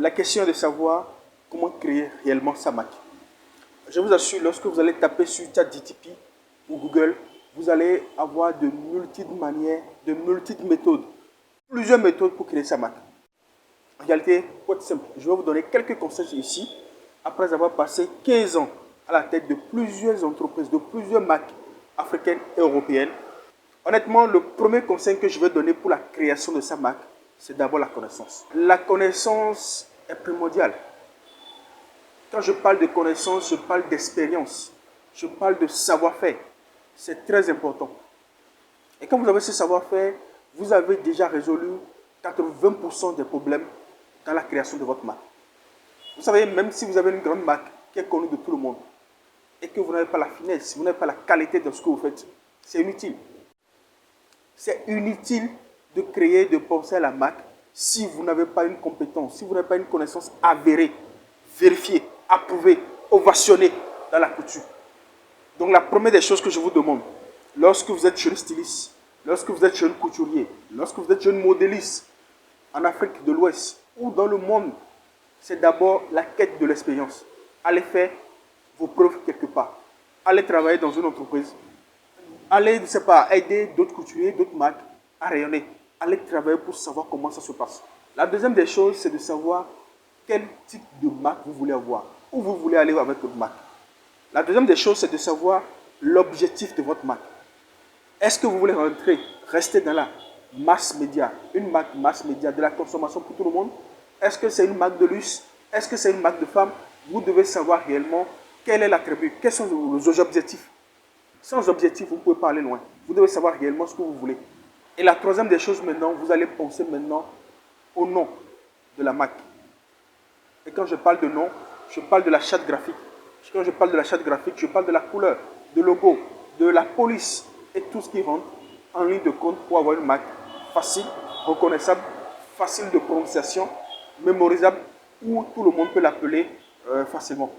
La question est de savoir comment créer réellement sa Mac. Je vous assure, lorsque vous allez taper sur ChatGPT ou Google, vous allez avoir de multiples manières, de multiples méthodes, plusieurs méthodes pour créer sa Mac. En réalité, pour être simple, je vais vous donner quelques conseils ici, après avoir passé 15 ans à la tête de plusieurs entreprises, de plusieurs Mac africaines et européennes. Honnêtement, le premier conseil que je vais donner pour la création de sa Mac, c'est d'abord la connaissance. La connaissance est primordiale. Quand je parle de connaissance, je parle d'expérience. Je parle de savoir-faire. C'est très important. Et quand vous avez ce savoir-faire, vous avez déjà résolu 80% des problèmes dans la création de votre Mac. Vous savez, même si vous avez une grande Mac qui est connue de tout le monde et que vous n'avez pas la finesse, vous n'avez pas la qualité de ce que vous faites, c'est inutile. C'est inutile de créer, de penser à la Mac si vous n'avez pas une compétence, si vous n'avez pas une connaissance avérée, vérifiée, approuvée, ovationnée dans la couture. Donc la première des choses que je vous demande, lorsque vous êtes jeune styliste, lorsque vous êtes jeune couturier, lorsque vous êtes jeune modéliste en Afrique de l'Ouest ou dans le monde, c'est d'abord la quête de l'expérience. Allez faire vos preuves quelque part. Allez travailler dans une entreprise. Allez, je ne sais pas, aider d'autres couturiers, d'autres marques à rayonner. Allez travailler pour savoir comment ça se passe. La deuxième des choses, c'est de savoir quel type de marque vous voulez avoir. Où vous voulez aller avec votre marque. La deuxième des choses, c'est de savoir l'objectif de votre marque. Est-ce que vous voulez rester dans la masse média, une marque masse média de la consommation pour tout le monde? Est-ce que c'est une marque de luxe? Est-ce que c'est une marque de femme? Vous devez savoir réellement quel est l'attribut, quels sont vos objectifs. Sans objectif, vous ne pouvez pas aller loin. Vous devez savoir réellement ce que vous voulez. Et la troisième des choses maintenant, vous allez penser maintenant au nom de la marque. Et quand je parle de nom, je parle de la charte graphique. Quand je parle de la charte graphique, je parle de la couleur, du logo, de la police et tout ce qui rentre en ligne de compte pour avoir une marque facile, reconnaissable, facile de prononciation, mémorisable, où tout le monde peut l'appeler facilement.